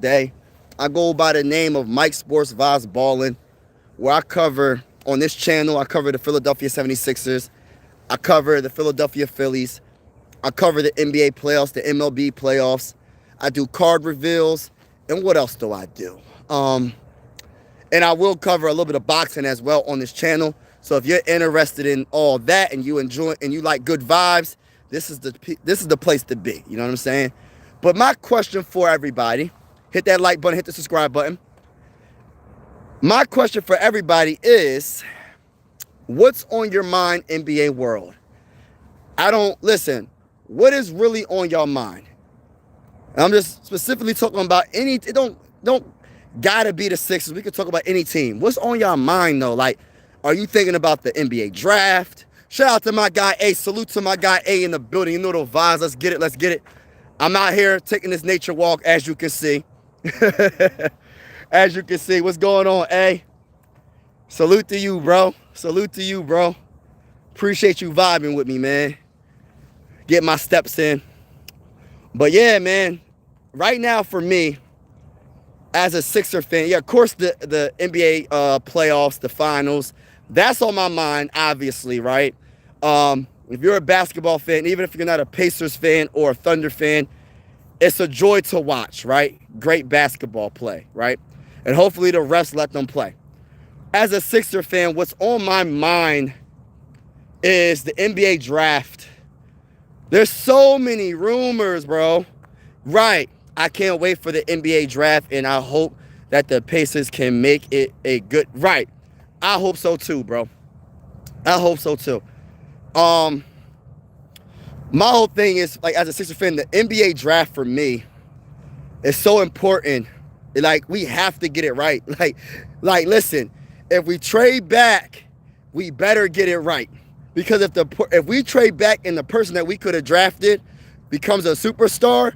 day. I go by the name of Mike Sports Vibes Ballin', where I cover, on this channel, I cover the Philadelphia 76ers. I cover the Philadelphia Phillies. I cover the NBA playoffs, the MLB playoffs. I do card reveals. And what else do I do? And I will cover a little bit of boxing as well on this channel. So if you're interested in all that and you enjoy and you like good vibes, this is the place to be. You know what I'm saying? But my question for everybody, hit that like button, hit the subscribe button. My question for everybody is, what's on your mind, NBA world? What is really on your mind? And I'm just specifically talking about it don't gotta be the Sixers. We could talk about any team. What's on your mind though? Like, are you thinking about the NBA draft? Shout out to my guy A. Salute to my guy A in the building. You know those vibes. Let's get it. Let's get it. I'm out here taking this nature walk, as you can see. As you can see, what's going on, A? Salute to you, bro. Salute to you, bro. Appreciate you vibing with me, man. Get my steps in. But yeah, man, right now for me, as a Sixer fan, yeah, of course the NBA playoffs, the finals, that's on my mind, obviously, right? If you're a basketball fan, even if you're not a Pacers fan or a Thunder fan, it's a joy to watch, right? Great basketball play, right? And hopefully the refs let them play. As a Sixer fan, what's on my mind is the NBA draft. There's so many rumors, bro. Right. I can't wait for the NBA draft, and I hope that the Pacers can make it a good... Right. I hope so too, bro. I hope so too. My whole thing is, like, as a Sixers fan, the NBA draft for me is so important. Like, we have to get it right. Like, listen, if we trade back, we better get it right. Because if we trade back and the person that we could have drafted becomes a superstar,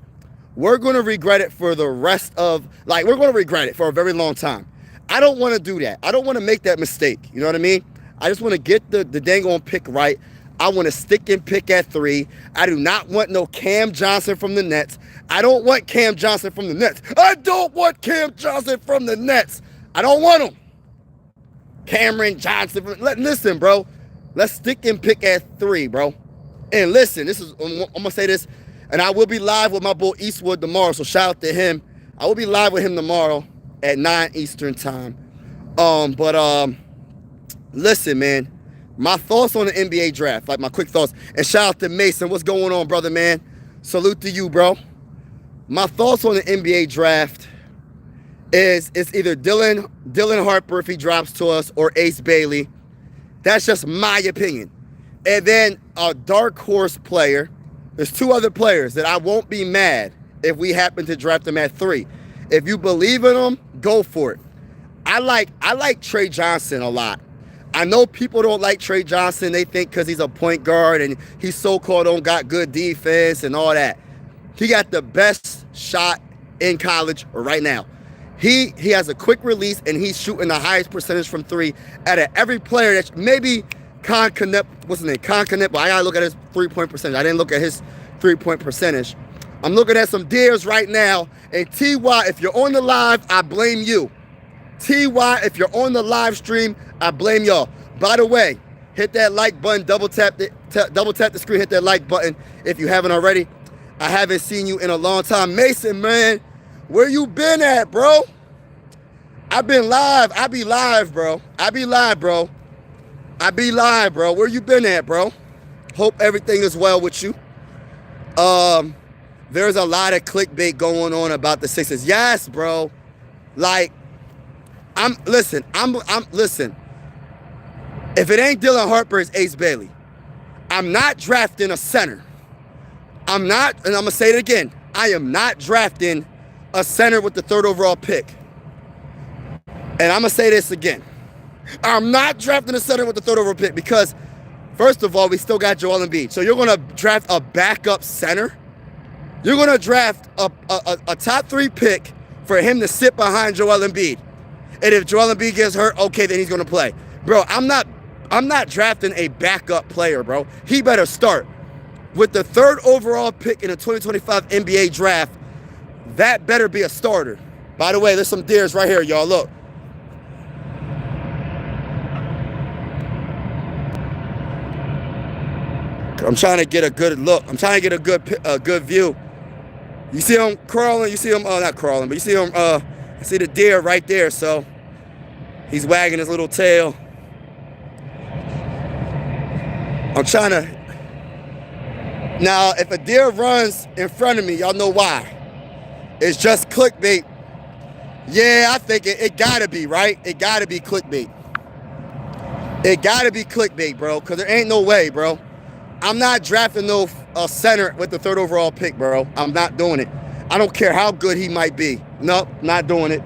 we're going to regret it for the rest of, we're going to regret it for a very long time. I don't want to do that. I don't want to make that mistake. You know what I mean? I just want to get the dang on pick right. I want to stick and pick at 3. I do not want no Cam Johnson from the Nets. I don't want Cam Johnson from the Nets. I don't want Cam Johnson from the Nets. I don't want him. Cameron Johnson. Listen, bro. Let's stick and pick at 3, bro. And listen, I'm going to say this, and I will be live with my boy Eastwood tomorrow, so shout out to him. I will be live with him tomorrow at 9 Eastern time. Listen, man, my thoughts on the NBA draft, like my quick thoughts. And shout out to Mason. What's going on, brother, man? Salute to you, bro. My thoughts on the NBA draft is it's either Dylan Harper if he drops to us, or Ace Bailey. That's just my opinion. And then a dark horse player. There's 2 other players that I won't be mad if we happen to draft them at 3. If you believe in them, go for it. I like Trey Johnson a lot. I know people don't like Trey Johnson. They think because he's a point guard and he so-called don't got good defense and all that. He got the best shot in college right now. He has a quick release, and he's shooting the highest percentage from 3 out of every player. That maybe Con Knupp, what's his name? Con Knupp, but I gotta look at his 3-point percentage. I didn't look at his 3-point percentage. I'm looking at some deers right now. And TY, if you're on the live, I blame you. TY, if you're on the live stream, I blame y'all. By the way, hit that like button, double tap the screen, hit that like button if you haven't already. I haven't seen you in a long time. Mason, man, where you been at, bro? I've been live. I be live, bro. Where you been at, bro? Hope everything is well with you. There's a lot of clickbait going on about the Sixers. Yes, bro. Like, listen. If it ain't Dylan Harper, it's Ace Bailey. I'm not drafting a center. And I'm going to say it again. I am not drafting a center with the 3rd overall pick. And I'm going to say this again. I'm not drafting a center with the 3rd overall pick because, first of all, we still got Joel Embiid. So you're going to draft a backup center? You're going to draft a top 3 pick for him to sit behind Joel Embiid. And if Joel Embiid gets hurt, okay, then he's going to play. Bro, I'm not drafting a backup player, bro. He better start. With the 3rd overall pick in the 2025 NBA draft, that better be a starter. By the way, there's some deers right here, y'all. Look. I'm trying to get a good look. I'm trying to get a good view. You see him crawling? You see him, not crawling, but you see him, you see the deer right there. So he's wagging his little tail. I'm trying to. Now, if a deer runs in front of me, y'all know why. It's just clickbait. Yeah, I think it gotta be, right? It gotta be clickbait. It gotta be clickbait, bro, because there ain't no way, bro. I'm not drafting no center with the 3rd overall pick, bro. I'm not doing it. I don't care how good he might be. Nope, not doing it.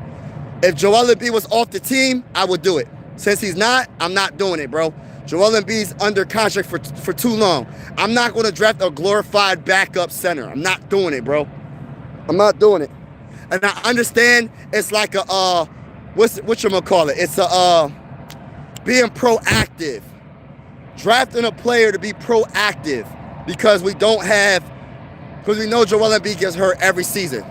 If Joel Embiid was off the team, I would do it. Since he's not, I'm not doing it, bro. Joel Embiid's under contract for too long. I'm not going to draft a glorified backup center. I'm not doing it, bro. I'm not doing it. And I understand it's like a, what you gonna call it? It's a, being proactive. Drafting a player to be proactive because we know Joel Embiid gets hurt every season.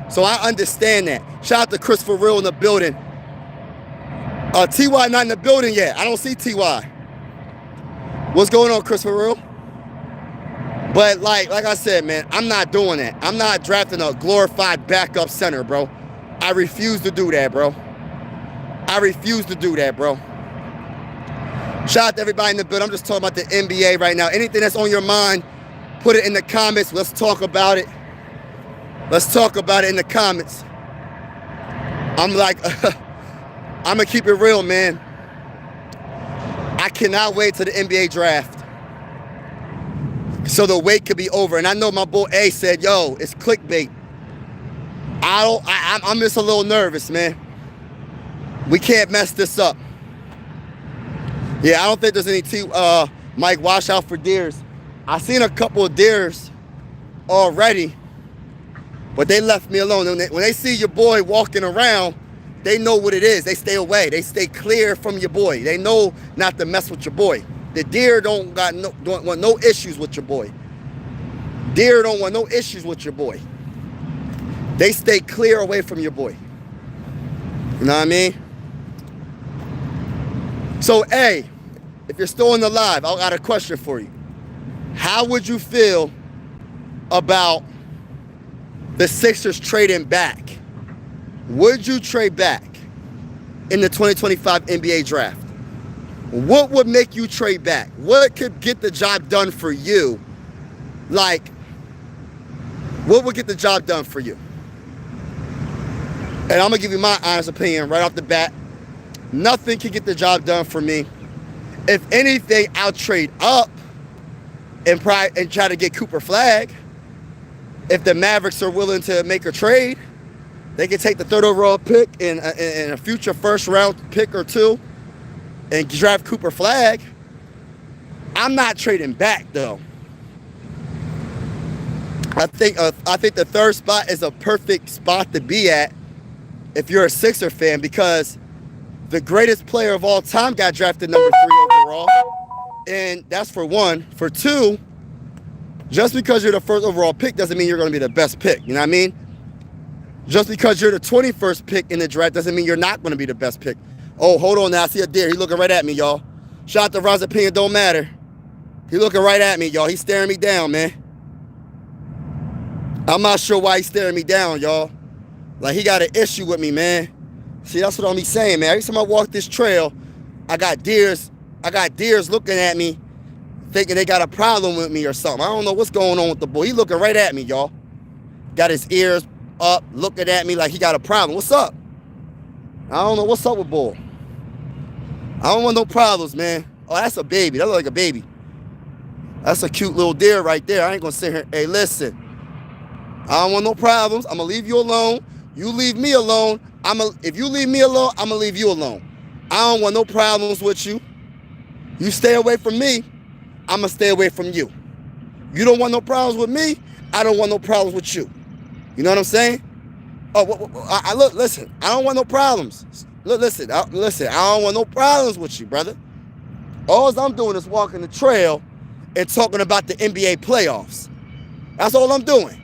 So I understand that. Shout out to Christopher Real in the building. T.Y. not in the building yet. I don't see T.Y. What's going on, Christopher Real? But like I said, man, I'm not doing that. I'm not drafting a glorified backup center, bro. I refuse to do that, bro. I refuse to do that, bro. Shout out to everybody in the building. I'm just talking about the NBA right now. Anything that's on your mind, put it in the comments. Let's talk about it. Let's talk about it in the comments. I'm like, I'm going to keep it real, man. I cannot wait till the NBA draft so the wait could be over. And I know my boy A said, yo, it's clickbait. I'm just a little nervous, man. We can't mess this up. Yeah, I don't think there's any Mike, watch out for deers. I seen a couple of deers already, but they left me alone. When they see your boy walking around, they know what it is. They stay away. They stay clear from your boy. They know not to mess with your boy. The deer don't want no issues with your boy. Deer don't want no issues with your boy. They stay clear away from your boy. You know what I mean? So, hey, if you're still in the live, I got a question for you. How would you feel about the Sixers trading back? Would you trade back in the 2025 NBA draft? What would make you trade back? What could get the job done for you? Like, what would get the job done for you? And I'm going to give you my honest opinion right off the bat. Nothing can get the job done for me. If anything, I'll trade up and try to get Cooper Flag. If the Mavericks are willing to make a trade, they can take the 3rd overall pick in a future 1st round pick or 2 and draft Cooper Flag. I'm not trading back though. I think the 3rd spot is a perfect spot to be at if you're a Sixer fan, because the greatest player of all time got drafted number 3 overall. And that's for one. For two, just because you're the 1st overall pick doesn't mean you're going to be the best pick. You know what I mean? Just because you're the 21st pick in the draft doesn't mean you're not going to be the best pick. Oh, hold on now. I see a deer. He's looking right at me, y'all. Shout out to Ron's opinion. Don't matter. He's looking right at me, y'all. He's staring me down, man. I'm not sure why he's staring me down, y'all. Like, he got an issue with me, man. See, that's what I'm saying, man. Every time I walk this trail, I got deers looking at me, thinking they got a problem with me or something. I don't know what's going on with the boy. He looking right at me, y'all. Got his ears up, looking at me like he got a problem. What's up? I don't know what's up with Bull. I don't want no problems, man. Oh, that's a baby. That looks like a baby. That's a cute little deer right there. I ain't gonna sit here. Hey, listen. I don't want no problems. I'm gonna leave you alone. You leave me alone. If you leave me alone, I'm gonna leave you alone. I don't want no problems with you. You stay away from me, I'm gonna stay away from you. You don't want no problems with me, I don't want no problems with you. You know what I'm saying? Oh, look, listen. I don't want no problems. Look, listen. I don't want no problems with you, brother. All I'm doing is walking the trail and talking about the NBA playoffs. That's all I'm doing.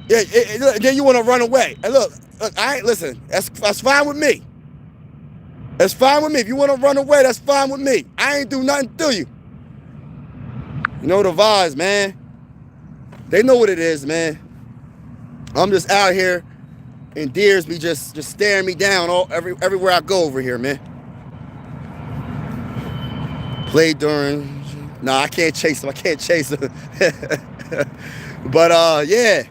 Yeah, then you want to run away. And look, I ain't listen. That's fine with me. That's fine with me. If you want to run away, that's fine with me. I ain't do nothing to you. You know the vibes, man. They know what it is, man. I'm just out here, and deers be just staring me down everywhere I go over here, man. Play during. Nah, I can't chase them. I can't chase them. But yeah.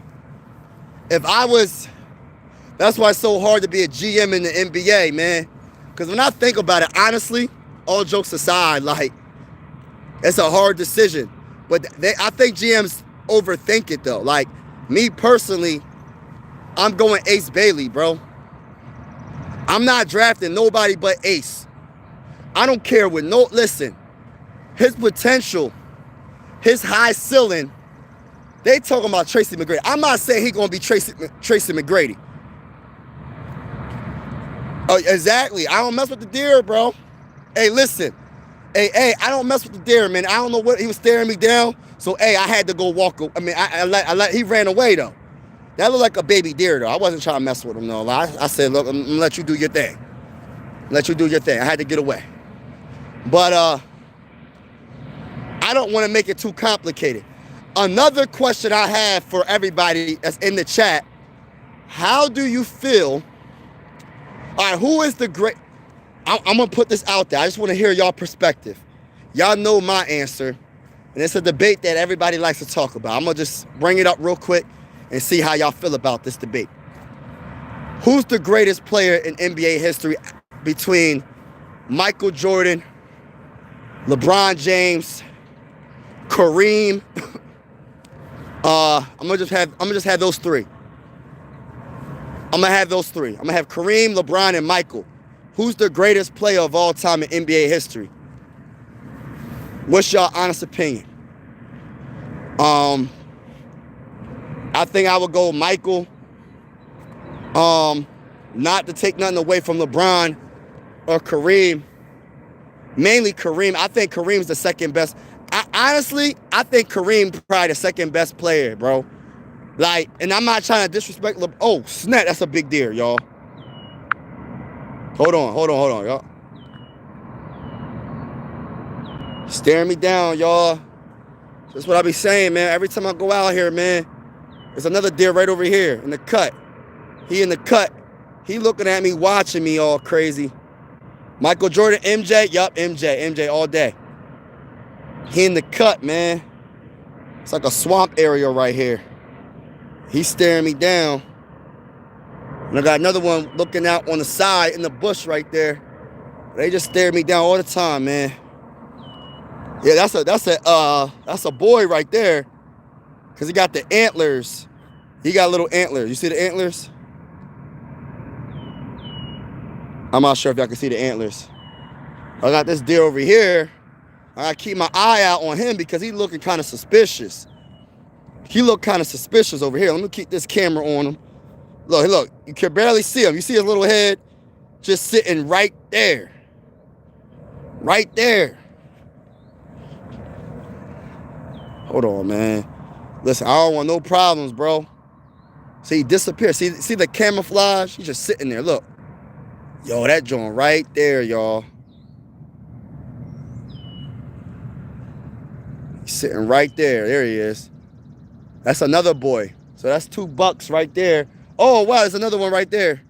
If I was, that's why it's so hard to be a GM in the NBA, man. Because when I think about it, honestly, all jokes aside, like, it's a hard decision. But I think GMs overthink it, though. Like, me personally, I'm going Ace Bailey, bro. I'm not drafting nobody but Ace. I don't care with no, listen, his potential, his high ceiling, they talking about Tracy McGrady. I'm not saying he's going to be Tracy McGrady. Oh, exactly. I don't mess with the deer, bro. Hey, listen. Hey, I don't mess with the deer, man. I don't know what, he was staring me down. So, hey, I had to go walk. I mean, he ran away, though. That looked like a baby deer, though. I wasn't trying to mess with him, though. I said, look, I'm going to let you do your thing. Let you do your thing. I had to get away. But I don't want to make it too complicated. Another question I have for everybody that's in the chat, how do you feel? All right, who is the great? I'm going to put this out there. I just want to hear y'all perspective. Y'all know my answer. And it's a debate that everybody likes to talk about. I'm going to just bring it up real quick and see how y'all feel about this debate. Who's the greatest player in NBA history between Michael Jordan, LeBron James, Kareem? I'm gonna just have those three. I'm gonna have Kareem, LeBron, and Michael. Who's the greatest player of all time in NBA history? What's your honest opinion? I think I would go Michael. Not to take nothing away from LeBron or Kareem. Mainly Kareem. I think Kareem's the second best. Honestly, I think Kareem probably the second best player, bro. Like, and I'm not trying to disrespect LeBron. Oh, snap, that's a big deer, y'all. Hold on, y'all. Staring me down, y'all. That's what I be saying, man. Every time I go out here, man, there's another deer right over here in the cut. He in the cut. He looking at me, watching me all crazy. Michael Jordan, MJ. Yup, MJ all day. He in the cut, man. It's like a swamp area right here. He's staring me down. And I got another one looking out on the side in the bush right there. They just stare me down all the time, man. Yeah, that's a boy right there. Cause he got the antlers. He got little antlers. You see the antlers? I'm not sure if y'all can see the antlers. I got this deer over here. I gotta keep my eye out on him because he's looking kind of suspicious. He look kind of suspicious over here. Let me keep this camera on him. Look, you can barely see him. You see his little head just sitting right there. Right there. Hold on, man. Listen, I don't want no problems, bro. See, he disappeared. See the camouflage? He's just sitting there. Look. Yo, that joint right there, y'all. He's sitting right there. There he is. That's another boy. So that's 2 bucks right there. Oh, wow, there's another one right there.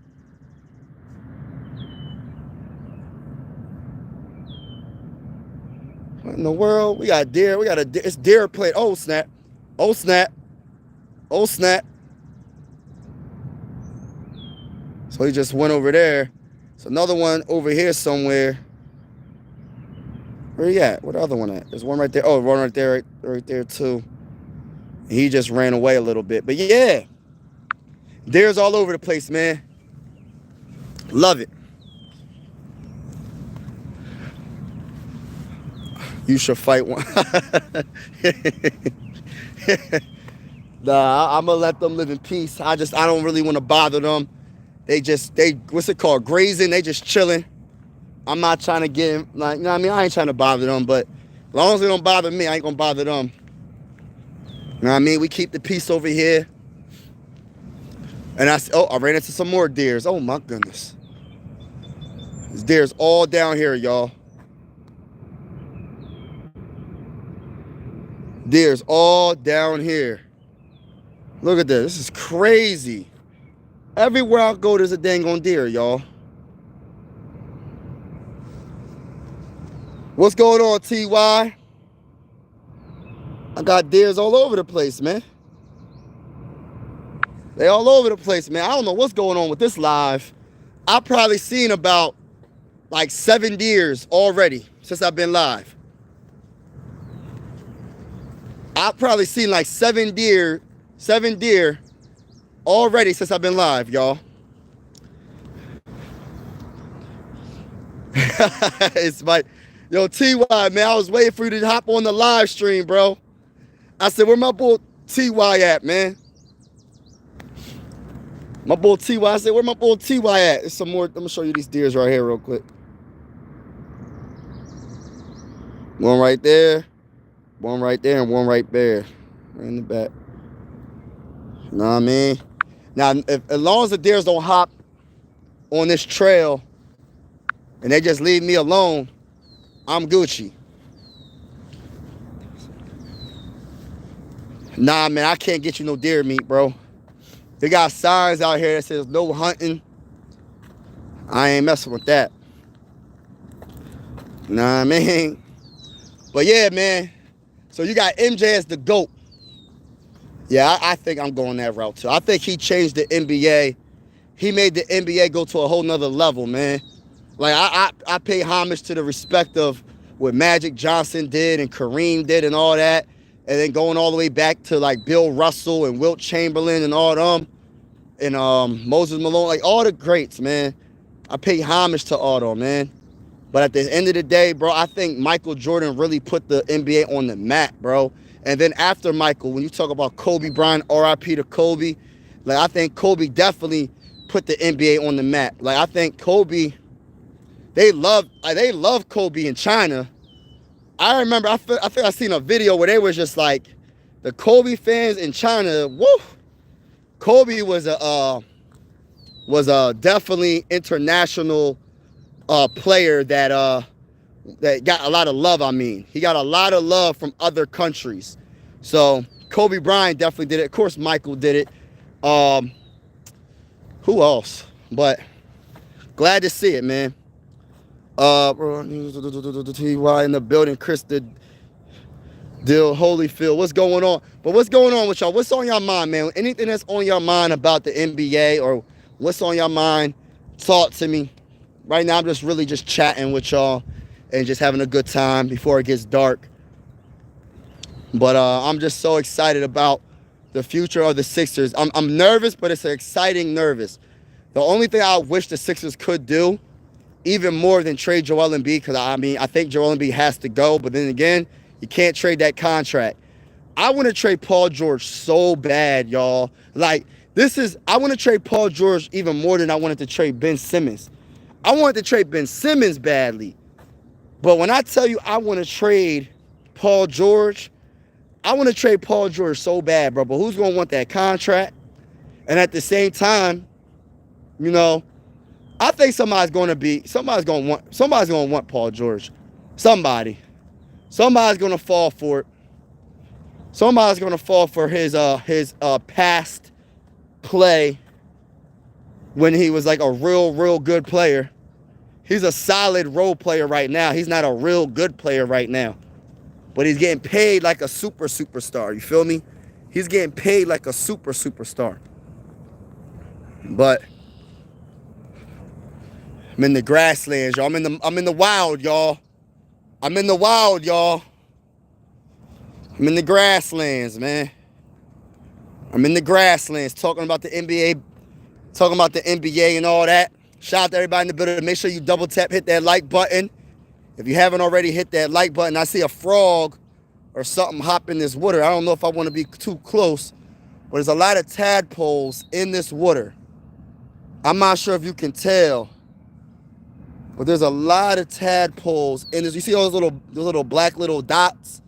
What in the world? We got deer. It's deer plate. Oh, snap. Oh, snap. Oh, snap. So he just went over there. There's another one over here somewhere. Where he at? Where the other one at? There's one right there. Oh, one right there too. He just ran away a little bit. But yeah, deer's all over the place, man. Love it. You should fight one. Nah, I'm gonna let them live in peace. I don't really want to bother them. They what's it called? Grazing. They just chilling. I'm not trying to get him, like, you know what I mean? I ain't trying to bother them, but as long as they don't bother me, I ain't gonna bother them. You know what I mean? We keep the peace over here. And I ran into some more deers. Oh my goodness. There's deers all down here, y'all. Deers all down here. Look at this. This is crazy. Everywhere I go, there's a dang on deer, y'all. What's going on, TY? I got deers all over the place, man. They all over the place, man. I don't know what's going on with this live. I've probably seen about like 7 deers already since I've been live. I've probably seen like 7 deer already since I've been live, y'all. It's like, yo, TY, man, I was waiting for you to hop on the live stream, bro. I said, where my boy TY at, man? My bull TY, I said, where my bull TY at? There's some more. I'm gonna show you these deers right here real quick. One right there, one right there, and one right there. Right in the back. You know what I mean? Now, as long as the deers don't hop on this trail and they just leave me alone, I'm Gucci. Nah, man, I can't get you no deer meat, bro. They got signs out here that says no hunting. I ain't messing with that. Nah, I mean. But yeah, man. So you got MJ as the GOAT. Yeah, I think I'm going that route too. I think he changed the NBA. He made the NBA go to a whole nother level, man. Like I pay homage to the respect of what Magic Johnson did and Kareem did and all that. And then going all the way back to like Bill Russell and Wilt Chamberlain and all them. And Moses Malone, like all the greats, man. I pay homage to all them, man. But at the end of the day, bro, I think Michael Jordan really put the NBA on the map, bro. And then after Michael, when you talk about Kobe Bryant, RIP to Kobe, like I think Kobe definitely put the NBA on the map. Like I think Kobe, they love Kobe in China. I remember, I think I seen a video where they was just like, the Kobe fans in China, woo. Kobe was a definitely international player that got a lot of love. I mean, he got a lot of love from other countries. So Kobe Bryant definitely did it. Of course, Michael did it. Who else? But glad to see it, man. TY in the building, Chris Dill Holyfield. What's going on? But what's going on with y'all? What's on your mind, man? Anything that's on your mind about the NBA or what's on your mind, talk to me. Right now, I'm just really just chatting with y'all and just having a good time before it gets dark. But I'm just so excited about the future of the Sixers. I'm nervous, but it's an exciting nervous. The only thing I wish the Sixers could do, even more than trade Joel Embiid, because I mean, I think Joel Embiid has to go, but then again, you can't trade that contract. I want to trade Paul George so bad, y'all. Like, I want to trade Paul George even more than I wanted to trade Ben Simmons. I wanted to trade Ben Simmons badly. But when I tell you I want to trade Paul George, I want to trade Paul George so bad, bro. But who's going to want that contract? And at the same time, you know, I think somebody's going to want Paul George. Somebody's going to fall for it. Somebody's going to fall for his past play when he was like a real good player. He's a solid role player right now. He's not a real good player right now. But he's getting paid like a superstar. You feel me? He's getting paid like a superstar. But I'm in the grasslands, y'all. I'm in the wild, y'all. I'm in the wild, y'all. I'm in the grasslands, man. I'm in the grasslands talking about the NBA, and all that. Shout out to everybody in the building. Make sure you double tap, hit that like button. If you haven't already, hit that like button. I see a frog or something hop in this water. I don't know if I want to be too close, but there's a lot of tadpoles in this water. I'm not sure if you can tell, but there's a lot of tadpoles in this. You see those little black little dots?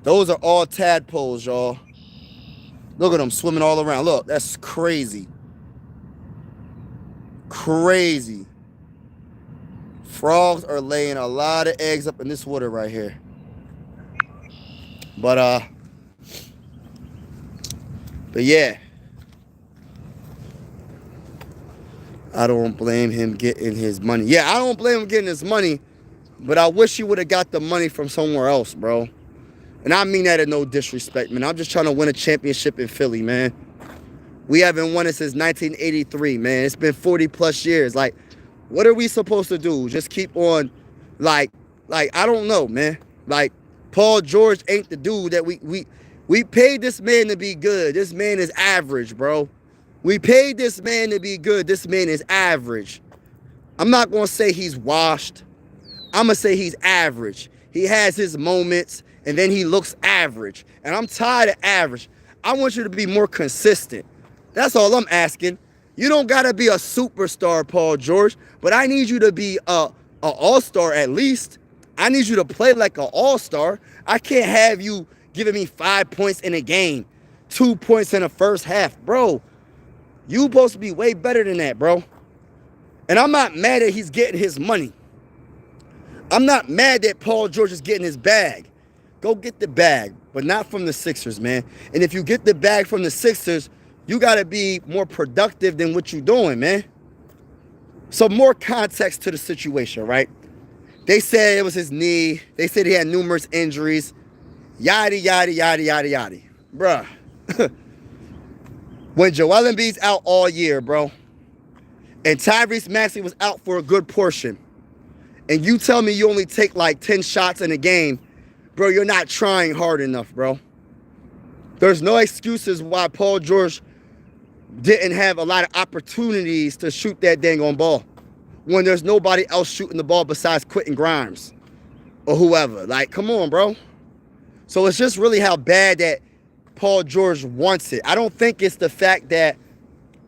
Those are all tadpoles, y'all. Look at them swimming all around. Look, that's crazy. Crazy. Frogs are laying a lot of eggs up in this water right here. But yeah. I don't blame him getting his money. Yeah, I don't blame him getting his money, but I wish he would have got the money from somewhere else, bro. And I mean that in no disrespect, man. I'm just trying to win a championship in Philly, man. We haven't won it since 1983, man. It's been 40 plus years. Like, what are we supposed to do? Just keep on, like I don't know, man. Like, Paul George ain't the dude that we paid this man to be good. This man is average, bro. We paid this man to be good. This man is average. I'm not going to say he's washed. I'm going to say he's average. He has his moments, and then he looks average. And I'm tired of average. I want you to be more consistent. That's all I'm asking. You don't got to be a superstar, Paul George, but I need you to be a all-star at least. I need you to play like an all-star. I can't have you giving me 5 points in a game, 2 points in the first half. Bro, you supposed to be way better than that, bro. And I'm not mad that he's getting his money. I'm not mad that Paul George is getting his bag. Go get the bag, but not from the Sixers, man. And if you get the bag from the Sixers, you got to be more productive than what you're doing, man. So more context to the situation, right? They said it was his knee. They said he had numerous injuries. Yada, yada, yada, yada, yada. Bruh. When Joel Embiid's out all year, bro, and Tyrese Maxey was out for a good portion, and you tell me you only take like 10 shots in a game, bro, you're not trying hard enough, bro. There's no excuses why Paul George didn't have a lot of opportunities to shoot that dang on ball when there's nobody else shooting the ball besides Quentin Grimes or whoever. Like, come on, bro. So it's just really how bad that Paul George wants it. I don't think it's the fact that,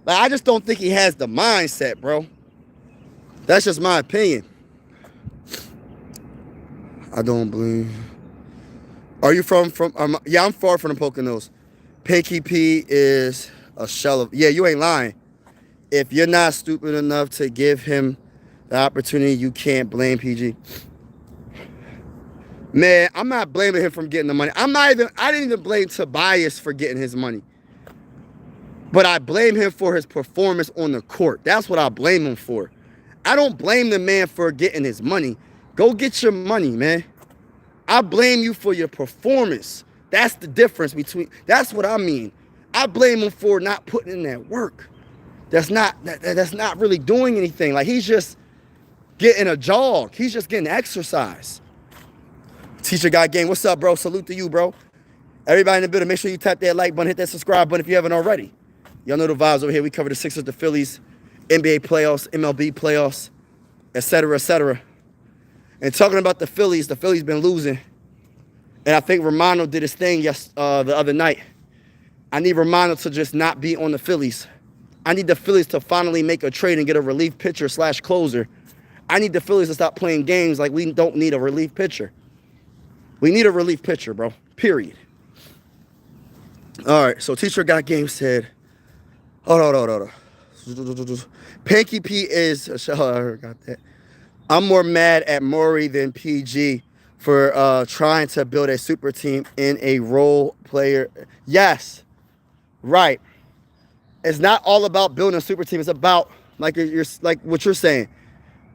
like, I just don't think he has the mindset, bro. That's just my opinion. I don't believe. Are you from yeah, I'm far from the Poconos. Pinky P is a shell of, yeah, you ain't lying. If you're not stupid enough to give him the opportunity, you can't blame PG. Man, I'm not blaming him for getting the money. I didn't even blame Tobias for getting his money. But I blame him for his performance on the court. That's what I blame him for. I don't blame the man for getting his money. Go get your money, man. I blame you for your performance. That's the difference between, that's what I mean. I blame him for not putting in that work. That's not really doing anything. Like, he's just getting a jog. He's just getting exercise. Teacher Got Game. What's up, bro? Salute to you, bro. Everybody in the building, make sure you tap that like button, hit that subscribe button if you haven't already. Y'all know the vibes over here. We cover the Sixers, the Phillies, NBA playoffs, MLB playoffs, etc., etc. And talking about the Phillies been losing. And I think Romano did his thing the other night. I need Romano to just not be on the Phillies. I need the Phillies to finally make a trade and get a relief pitcher / closer. I need the Phillies to stop playing games like we don't need a relief pitcher. We need a relief pitcher, bro. Period. All right, so Teacher Got Game said, hold on. Pinky P is, I got that. I'm more mad at Maury than PG for trying to build a super team in a role player. Yes, right. It's not all about building a super team. It's about, like what you're saying,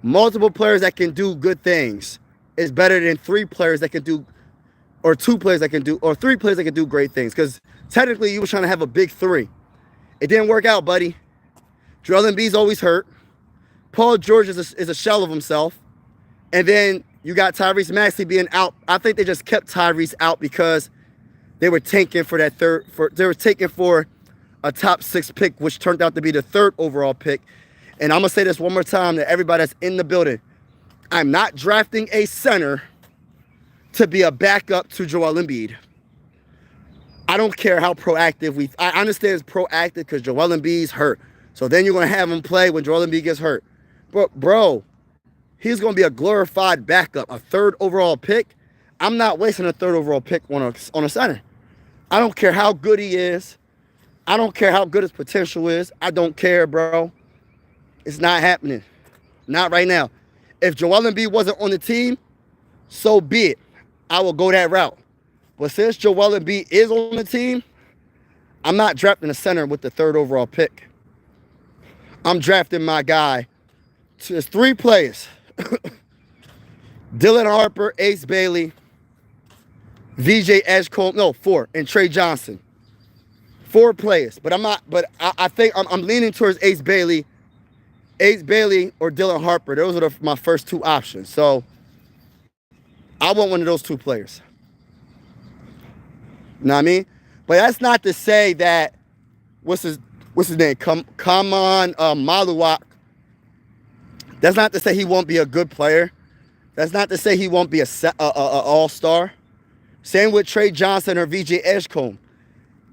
multiple players that can do good things is better than 3 players that can do, or 2 players that can do, or 3 players that can do great things. Because technically, you were trying to have a big 3. It didn't work out, buddy. Joel Embiid's always hurt. Paul George is a shell of himself. And then you got Tyrese Maxey being out. I think they just kept Tyrese out because they were tanking for that they were taking for a top 6 pick, which turned out to be the 3rd overall pick. And I'm going to say this one more time to everybody that's in the building. I'm not drafting a center to be a backup to Joel Embiid. I don't care how proactive I understand it's proactive because Joel Embiid's hurt. So then you're going to have him play when Joel Embiid gets hurt. But, bro, he's going to be a glorified backup, a 3rd overall pick. I'm not wasting a 3rd overall pick on a center. I don't care how good he is. I don't care how good his potential is. I don't care, bro. It's not happening. Not right now. If Joel Embiid wasn't on the team, so be it. I will go that route. But since Joel Embiid is on the team, I'm not drafting a center with the 3rd overall pick. I'm drafting my guy. There's 3 players. Dylan Harper, Ace Bailey, VJ Edgecombe, no, 4, and Trey Johnson. 4 players. But I think I'm leaning towards Ace Bailey or Dylan Harper. Those are my first 2 options. So I want one of those 2 players. You know what I mean? But that's not to say that what's his name? Kaman Maluak. That's not to say he won't be a good player. That's not to say he won't be a all-star. Same with Trey Johnson or VJ Edgecombe.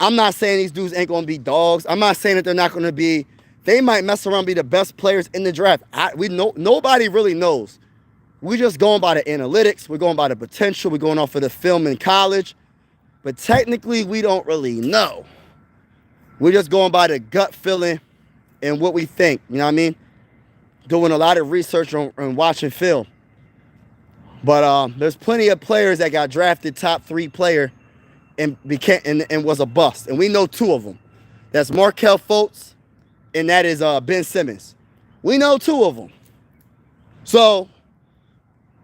I'm not saying these dudes ain't gonna be dogs. I'm not saying that they're not gonna be. They might mess around and be the best players in the draft. Nobody really knows. We just going by the analytics. We're going by the potential. We're going off of the film in college. But technically, we don't really know. We're just going by the gut feeling and what we think. You know what I mean? Doing a lot of research on watching film. But there's plenty of players that got drafted top 3 player and was a bust. And we know 2 of them. That's Markelle Fultz and that is Ben Simmons. We know 2 of them. So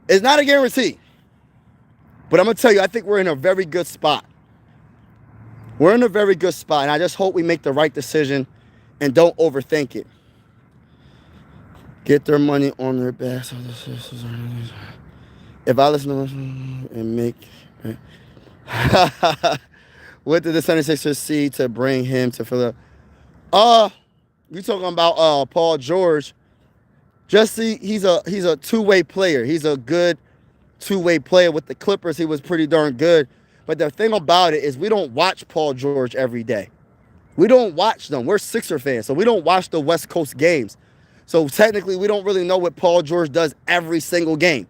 it's not a guarantee. But I'm going to tell you, I think we're in a very good spot. We're in a very good spot, and I just hope we make the right decision and don't overthink it. Get their money on their backs. If I listen to them and make... What did the 76ers see to bring him to Philadelphia? You talking about Paul George. Just see, he's a two-way player. He's a good two-way player. With the Clippers, he was pretty darn good. But the thing about it is we don't watch Paul George every day. We don't watch them. We're Sixer fans, so we don't watch the West Coast games. So technically, we don't really know what Paul George does every single game.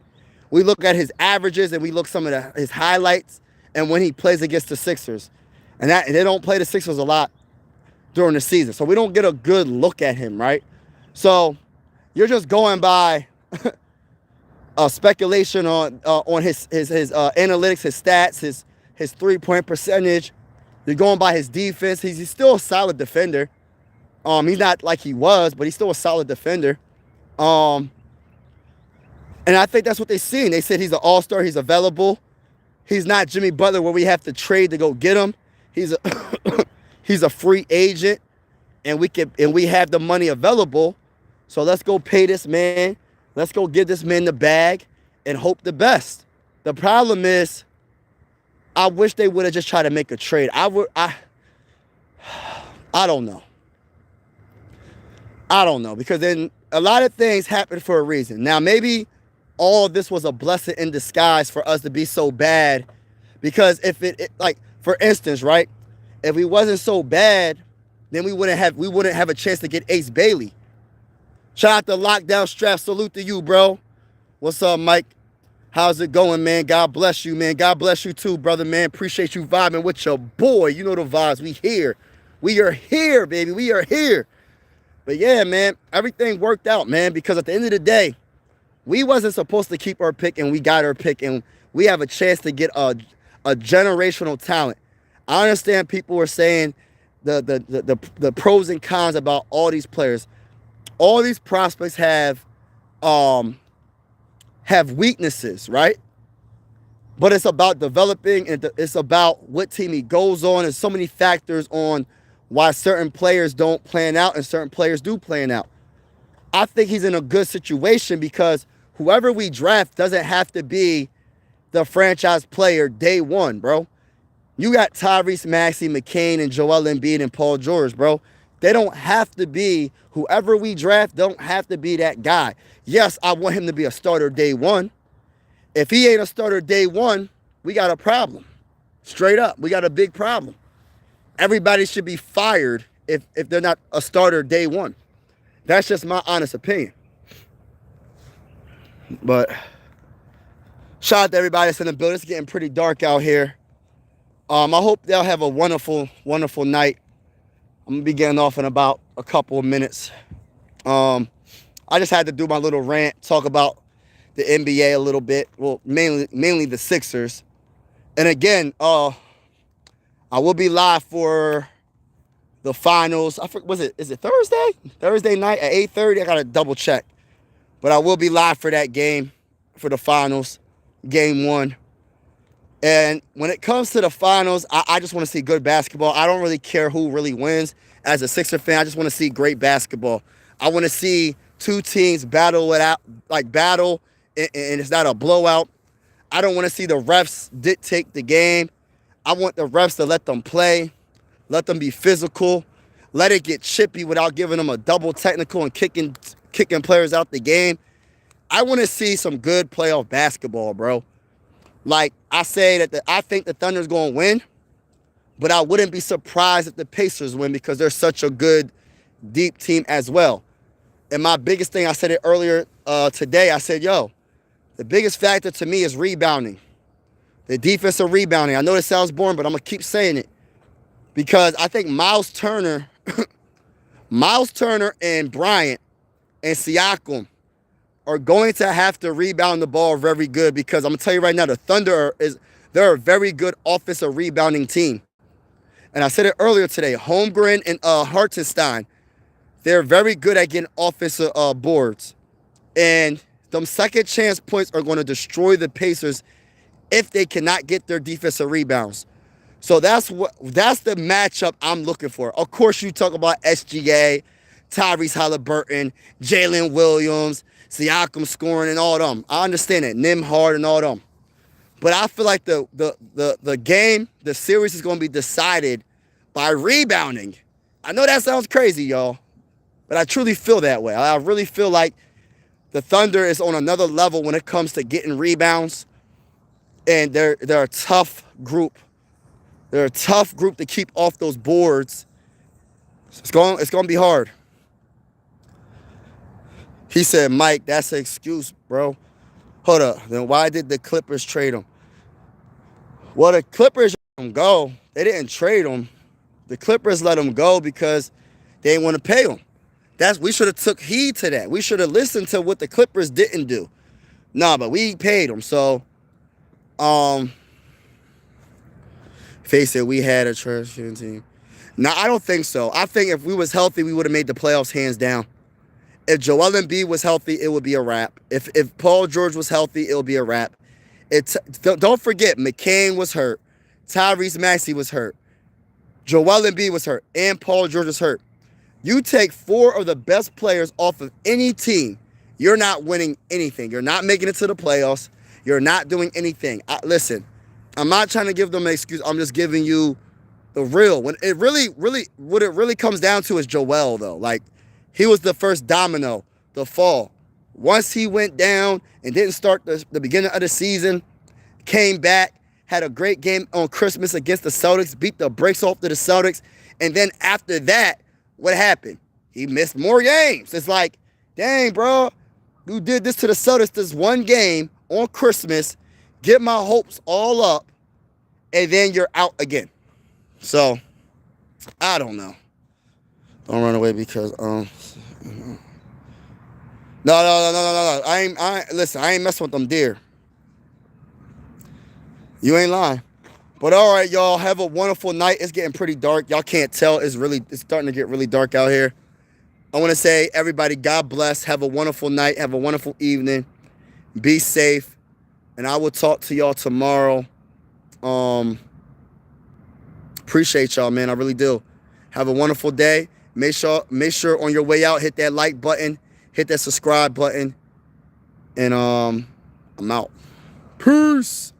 We look at his averages and we look some of his highlights and when he plays against the Sixers. And they don't play the Sixers a lot during the season. So we don't get a good look at him, right? So you're just going by speculation on his analytics, his stats, his three-point percentage. You're going by his defense. He's still a solid defender. He's not like he was, but he's still a solid defender. And I think that's what they're seeing. They said he's an all-star. He's available. He's not Jimmy Butler where we have to trade to go get him. He's a free agent, and we have the money available. So let's go pay this man. Let's go give this man the bag and hope the best. The problem is, I wish they would have just tried to make a trade. I don't know. I don't know, because then a lot of things happen for a reason. Now, maybe all of this was a blessing in disguise for us to be so bad, because if it like, for instance, right, if we wasn't so bad, then we wouldn't have a chance to get Ace Bailey. Shout out to Lockdown Strap. Salute to you, bro. What's up, Mike? How's it going, man? God bless you, man. God bless you too, brother, man. Appreciate you vibing with your boy. You know the vibes. We here. We are here, baby. We are here. But yeah, man, everything worked out, man, because at the end of the day, we wasn't supposed to keep our pick, and we got our pick, and we have a chance to get a generational talent. I understand people were saying the pros and cons about all these players. All these prospects have weaknesses, right? But it's about developing, and it's about what team he goes on. There's so many factors on why certain players don't plan out and certain players do plan out. I think he's in a good situation because whoever we draft doesn't have to be the franchise player day one, bro. You got Tyrese Maxey, McCain, and Joel Embiid and Paul George, bro. They don't have to be, whoever we draft don't have to be that guy. Yes, I want him to be a starter day one. If he ain't a starter day one, we got a problem. Straight up, we got a big problem. Everybody should be fired if they're not a starter day one. That's just my honest opinion. But shout out to everybody that's in the building. It's getting pretty dark out here. I hope they'll have a wonderful, wonderful night. I'm gonna be getting off in about a couple of minutes. I just had to do my little rant, talk about the NBA a little bit. Well, mainly the Sixers. And again, I will be live for the finals. I forget, is it Thursday? Thursday night at 8:30? I gotta double check. But I will be live for that game, for the finals, game 1. And when it comes to the finals, I just want to see good basketball. I don't really care who really wins. As a Sixer fan, I just want to see great basketball. I want to see two teams battle it out, and it's not a blowout. I don't want to see the refs dictate the game. I want the refs to let them play, let them be physical, let it get chippy without giving them a double technical and kicking players out the game. I want to see some good playoff basketball, bro. Like I say that I think the Thunder's going to win, but I wouldn't be surprised if the Pacers win because they're such a good, deep team as well. And my biggest thing, I said it earlier today, I said, yo, the biggest factor to me is rebounding. The defensive rebounding. I know this sounds boring, but I'm going to keep saying it because I think Miles Turner and Bryant and Siakam are going to have to rebound the ball very good because I'm going to tell you right now, the Thunder they're a very good offensive rebounding team. And I said it earlier today, Holmgren and Hartenstein, they're very good at getting offensive boards. And them second chance points are going to destroy the Pacers if they cannot get their defensive rebounds. So that's the matchup I'm looking for. Of course, you talk about SGA, Tyrese Halliburton, Jalen Williams, Siakam scoring and all them. I understand it. Nembhard and all them. But I feel like the game, the series is going to be decided by rebounding. I know that sounds crazy, y'all. But I truly feel that way. I really feel like the Thunder is on another level when it comes to getting rebounds. And they're a tough group. They're a tough group to keep off those boards. It's going to be hard. He said, Mike, that's an excuse, bro. Hold up. Then why did the Clippers trade him? Well, the Clippers let him go. They didn't trade him. The Clippers let him go because they didn't want to pay him. We should have took heed to that. We should have listened to what the Clippers didn't do. Nah, but we paid him. So, face it, we had a trash team. No, I don't think so. I think if we was healthy, we would have made the playoffs hands down. If Joel Embiid was healthy, it would be a wrap. If Paul George was healthy, it would be a wrap. Don't forget, McCain was hurt. Tyrese Maxey was hurt. Joel Embiid was hurt. And Paul George was hurt. You take 4 of the best players off of any team, you're not winning anything. You're not making it to the playoffs. You're not doing anything. Listen, I'm not trying to give them an excuse. I'm just giving you the real. What it really comes down to is Joel, though. Like, he was the first domino to fall. Once he went down and didn't start the beginning of the season, came back, had a great game on Christmas against the Celtics, beat the brakes off to the Celtics, and then after that, what happened? He missed more games. It's like, dang, bro, you did this to the Celtics this one game on Christmas, get my hopes all up, and then you're out again. So, I don't know. Don't run away because No. Listen, I ain't messing with them deer. You ain't lying. But all right, y'all, have a wonderful night. It's getting pretty dark. Y'all can't tell. It's starting to get really dark out here. I want to say, everybody, God bless. Have a wonderful night. Have a wonderful evening. Be safe. And I will talk to y'all tomorrow. Appreciate y'all, man. I really do. Have a wonderful day. Make sure on your way out, hit that like button, hit that subscribe button, and I'm out. Peace.